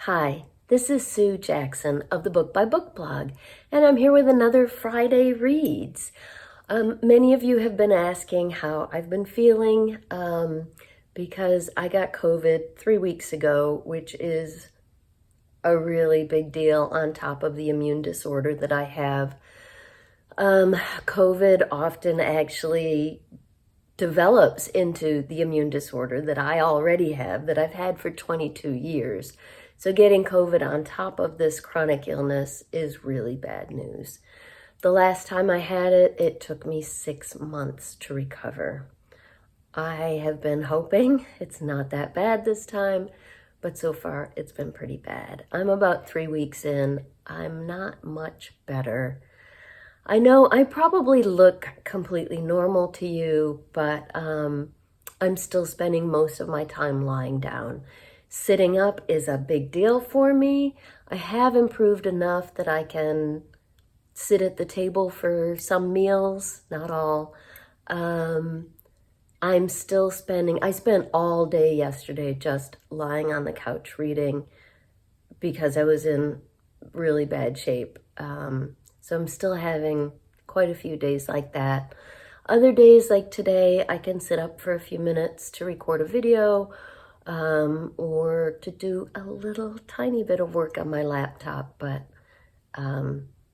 Hi, this is Sue Jackson of the Book by Book blog, and I'm here with another Friday Reads. Many of you have been asking how I've been feeling because I got COVID 3 weeks ago, which is a really big deal on top of the immune disorder that I have. COVID often actually develops into the immune disorder that I already have, that I've had for 22 years. So getting COVID on top of this chronic illness is really bad news. The last time I had it, it took me 6 months to recover. I have been hoping it's not that bad this time, but so far it's been pretty bad. I'm about 3 weeks in. I'm not much better. I know I probably look completely normal to you, but I'm still spending most of my time lying down. Sitting up is a big deal for me. I have improved enough that I can sit at the table for some meals, not all. I spent all day yesterday just lying on the couch reading because I was in really bad shape. So I'm still having quite a few days like that. Other days like today, I can sit up for a few minutes to record a video or to do a little tiny bit of work on my laptop. But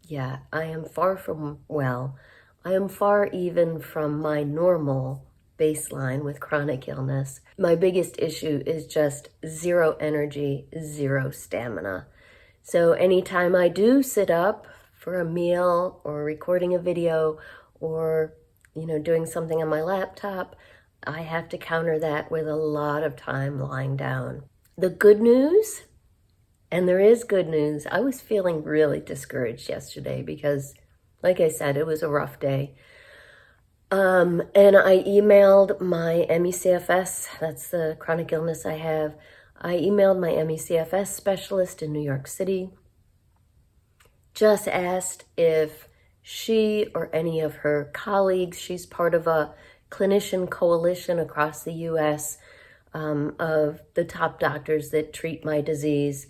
yeah, I am far from well. I am far even from my normal baseline with chronic illness. My biggest issue is just zero energy, zero stamina. So anytime I do sit up for a meal or recording a video or, doing something on my laptop, I have to counter that with a lot of time lying down. The good news, and there is good news, I was feeling really discouraged yesterday because, like I said, it was a rough day. And I emailed my ME/CFS, that's the chronic illness I have. I emailed my ME/CFS specialist in New York City, just asked if she or any of her colleagues, she's part of a clinician coalition across the U.S. Of the top doctors that treat my disease,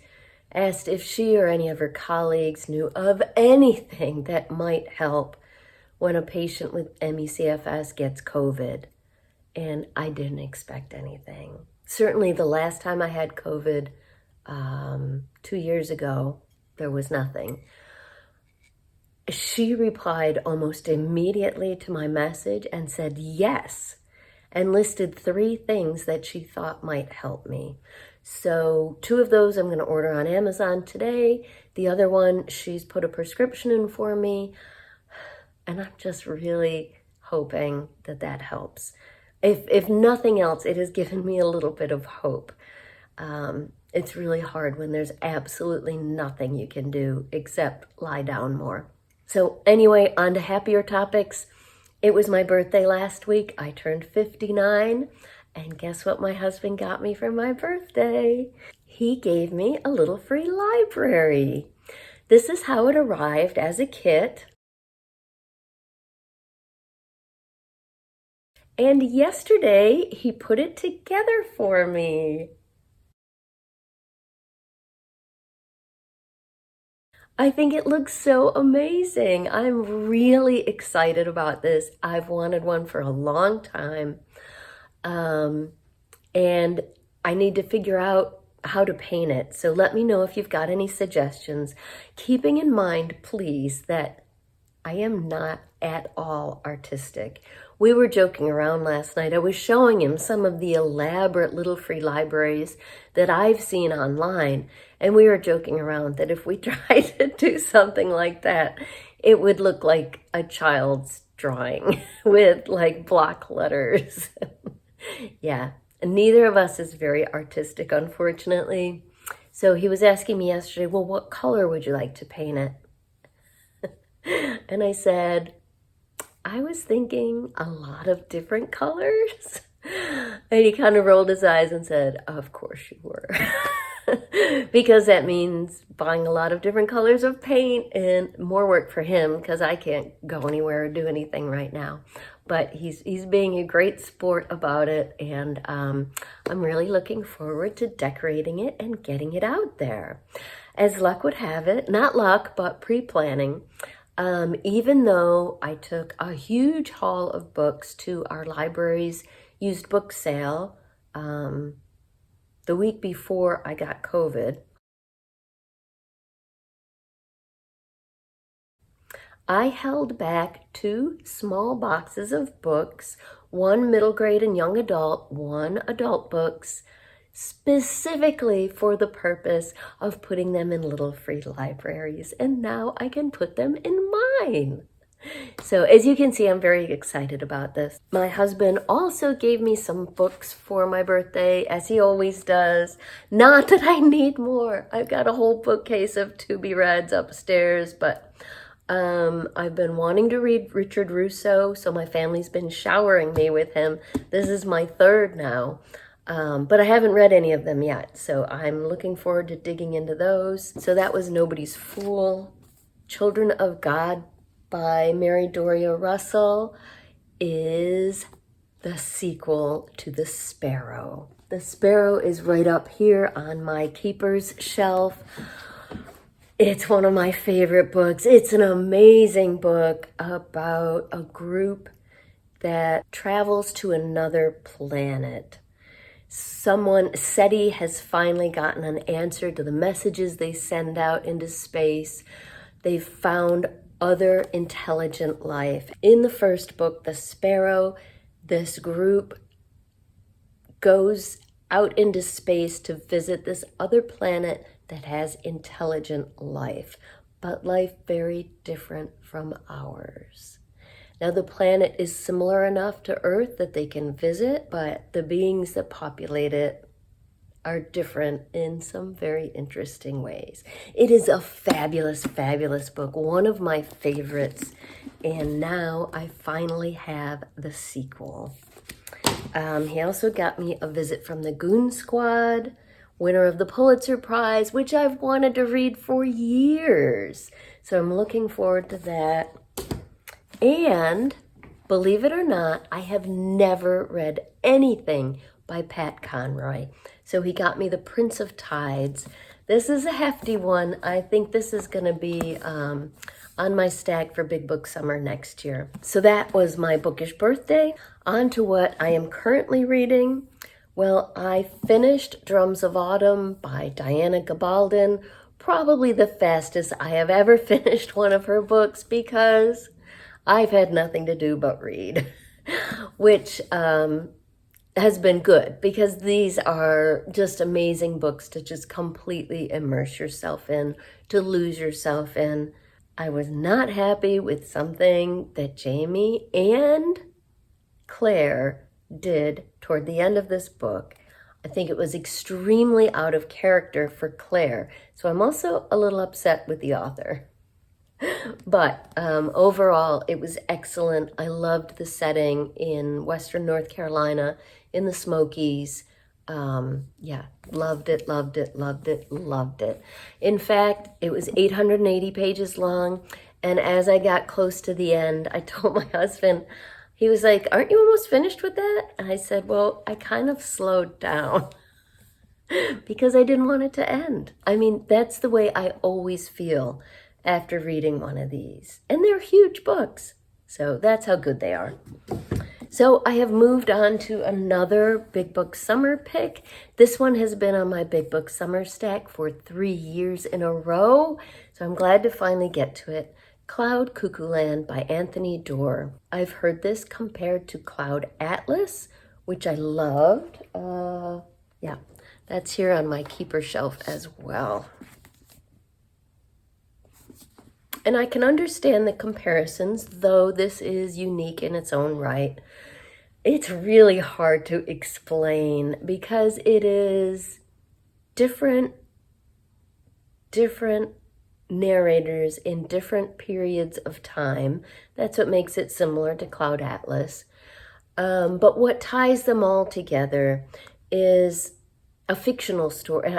asked if she or any of her colleagues knew of anything that might help when a patient with ME/CFS gets COVID. And I didn't expect anything. Certainly the last time I had COVID 2 years ago, there was nothing. She replied almost immediately to my message and said yes, and listed 3 things that she thought might help me. So 2 of those I'm going to order on Amazon today. The other one, she's put a prescription in for me, and I'm just really hoping that that helps. If nothing else, it has given me a little bit of hope. It's really hard when there's absolutely nothing you can do except lie down more. So anyway, on to happier topics. It was my birthday last week. I turned 59, and guess what my husband got me for my birthday? He gave me a little free library. This is how it arrived as a kit. And yesterday, he put it together for me. I think it looks so amazing. I'm really excited about this. I've wanted one for a long time. And I need to figure out how to paint it. So let me know if you've got any suggestions. Keeping in mind, please, that I am not at all artistic. We were joking around last night. I was showing him some of the elaborate little free libraries that I've seen online. And we were joking around that if we tried to do something like that, it would look like a child's drawing with like block letters. Yeah, neither of us is very artistic, unfortunately. So he was asking me yesterday, well, what color would you like to paint it? And I said, I was thinking a lot of different colors. And he kind of rolled his eyes and said, of course you were. Because that means buying a lot of different colors of paint and more work for him because I can't go anywhere or do anything right now. but he's being a great sport about it, and I'm really looking forward to decorating it and getting it out there. As luck would have it, not luck, but pre-planning, even though I took a huge haul of books to our library's used book sale the week before I got COVID, I held back 2 small boxes of books, 1 middle grade and young adult, 1 adult books, specifically for the purpose of putting them in little free libraries. And now I can put them in mine. So as you can see, I'm very excited about this. My husband also gave me some books for my birthday, as he always does. Not that I need more. I've got a whole bookcase of to-be-reads upstairs, but I've been wanting to read Richard Russo, so my family's been showering me with him. This is my 3rd now, but I haven't read any of them yet, so I'm looking forward to digging into those. So that was Nobody's Fool. Children of God by Mary Doria Russell is the sequel to The Sparrow. The Sparrow is right up here on my keeper's shelf. It's one of my favorite books. It's an amazing book about a group that travels to another planet. SETI has finally gotten an answer to the messages they send out into space. They've found other intelligent life. In the first book, The Sparrow, this group goes out into space to visit this other planet that has intelligent life, but life very different from ours. Now, the planet is similar enough to Earth that they can visit, but the beings that populate it are different in some very interesting ways. It is a fabulous, fabulous book, one of my favorites, and now I finally have the sequel. He also got me A Visit from the Goon Squad, winner of the Pulitzer Prize, which I've wanted to read for years. So I'm looking forward to that. And believe it or not, I have never read anything by Pat Conroy. So he got me The Prince of Tides. This is a hefty one. I think this is going to be on my stack for Big Book Summer next year. So that was my bookish birthday. On to what I am currently reading. Well, I finished Drums of Autumn by Diana Gabaldon, probably the fastest I have ever finished one of her books because I've had nothing to do but read, which has been good because these are just amazing books to just completely immerse yourself in, to lose yourself in. I was not happy with something that Jamie and Claire did toward the end of this book. I think it was extremely out of character for Claire. So I'm also a little upset with the author. But overall, it was excellent. I loved the setting in Western North Carolina, in the Smokies. Yeah, loved it, loved it, loved it, loved it. In fact, it was 880 pages long. And as I got close to the end, I told my husband, he was like, "Aren't you almost finished with that?" And I said, "Well, I kind of slowed down because I didn't want it to end." I mean, that's the way I always feel after reading one of these. And they're huge books. So that's how good they are. So I have moved on to another Big Book Summer pick. This one has been on my Big Book Summer stack for 3 years in a row. So I'm glad to finally get to it. Cloud Cuckoo Land by Anthony Doerr. I've heard this compared to Cloud Atlas, which I loved. Yeah, that's here on my keeper shelf as well. And I can understand the comparisons, though this is unique in its own right. It's really hard to explain because it is different narrators in different periods of time. That's what makes it similar to Cloud Atlas. But what ties them all together is a fictional story,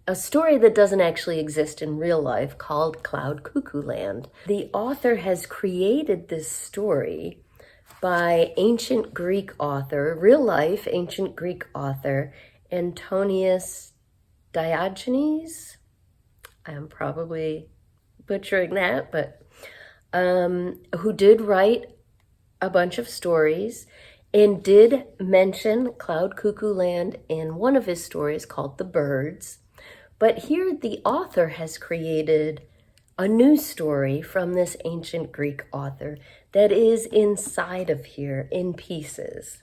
a story that doesn't actually exist in real life called Cloud Cuckoo Land. The author has created this story by ancient Greek author, real life ancient Greek author, Antonius Diogenes. I'm probably butchering that, but who did write a bunch of stories and did mention Cloud Cuckoo Land in one of his stories called The Birds. But here the author has created a new story from this ancient Greek author that is inside of here in pieces.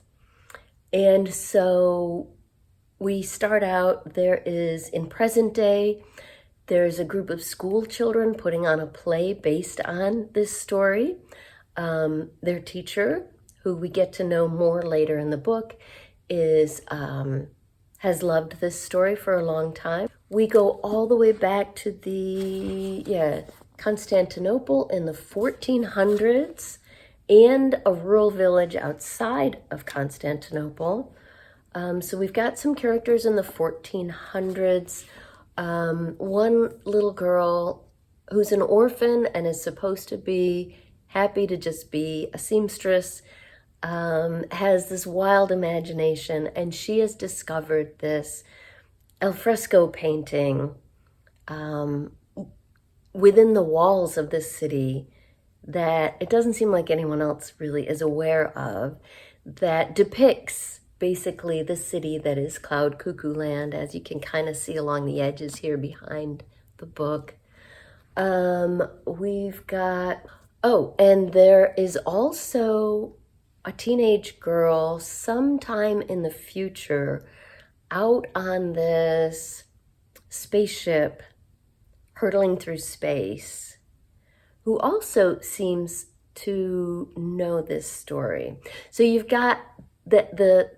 And so we start out, there is in present day, there's a group of school children putting on a play based on this story. Their teacher, who we get to know more later in the book, has loved this story for a long time. We go all the way back to Constantinople in the 1400s and a rural village outside of Constantinople. So we've got some characters in the 1400s. One little girl who's an orphan and is supposed to be happy to just be a seamstress, has this wild imagination, and she has discovered this alfresco painting within the walls of this city that it doesn't seem like anyone else really is aware of, that depicts basically the city that is Cloud Cuckoo Land, as you can kind of see along the edges here behind the book. We've got, and there is also a teenage girl sometime in the future out on this spaceship hurtling through space, who also seems to know this story. So you've got the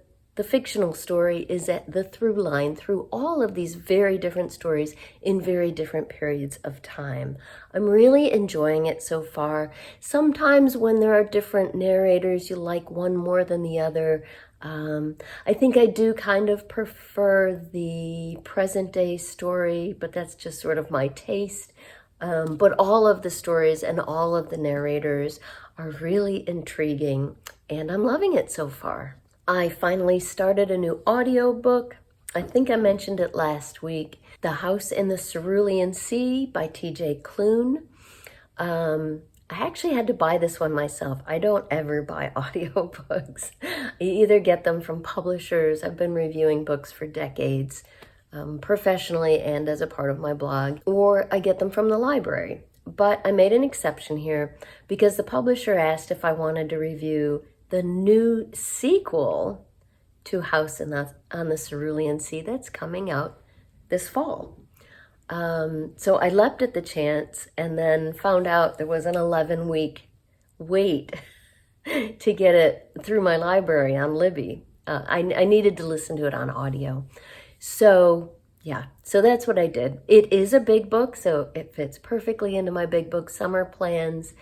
fictional story is at the through line through all of these very different stories in very different periods of time. I'm really enjoying it so far. Sometimes when there are different narrators, you like one more than the other. I think I do kind of prefer the present day story, but that's just sort of my taste. But all of the stories and all of the narrators are really intriguing, and I'm loving it so far. I finally started a new audiobook. I think I mentioned it last week. The House in the Cerulean Sea by T.J. Klune. I actually had to buy this one myself. I don't ever buy audiobooks. I either get them from publishers. I've been reviewing books for decades, professionally and as a part of my blog, or I get them from the library. But I made an exception here because the publisher asked if I wanted to review the new sequel to House on the Cerulean Sea that's coming out this fall. So I leapt at the chance and then found out there was an 11-week wait to get it through my library on Libby. I needed to listen to it on audio. So that's what I did. It is a big book, so it fits perfectly into my big book summer plans.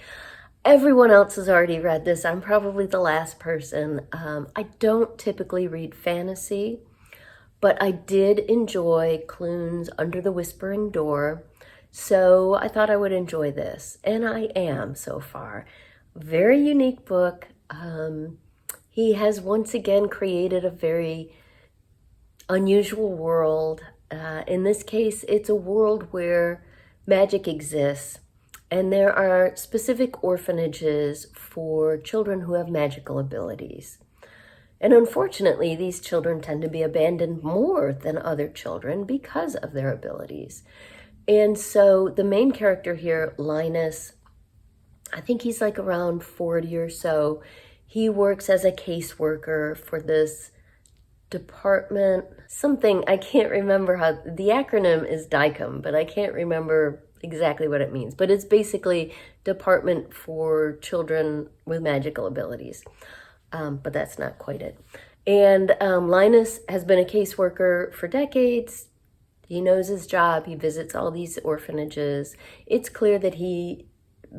Everyone else has already read this. I'm probably the last person. I don't typically read fantasy, but I did enjoy Klune's Under the Whispering Door, so I thought I would enjoy this, and I am so far. Very unique book. He has once again created a very unusual world. In this case, it's a world where magic exists. And there are specific orphanages for children who have magical abilities. And unfortunately, these children tend to be abandoned more than other children because of their abilities. And so the main character here, Linus, I think he's like around 40 or so. He works as a caseworker for this department, something, I can't remember how, the acronym is DICOM, but I can't remember exactly what it means, but it's basically Department for Children with Magical Abilities, but that's not quite it. And Linus has been a caseworker for decades. He knows his job. He visits all these orphanages. It's clear that he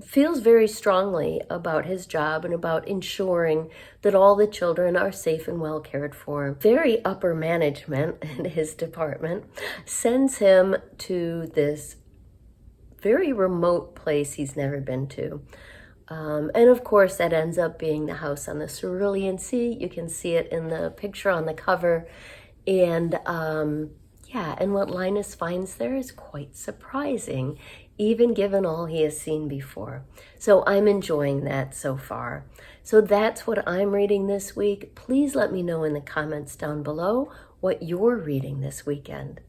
feels very strongly about his job and about ensuring that all the children are safe and well cared for. Very upper management in his department sends him to this very remote place he's never been to. And of course, that ends up being the house on the Cerulean Sea. You can see it in the picture on the cover. And yeah, and what Linus finds there is quite surprising, even given all he has seen before. So I'm enjoying that so far. So that's what I'm reading this week. Please let me know in the comments down below what you're reading this weekend.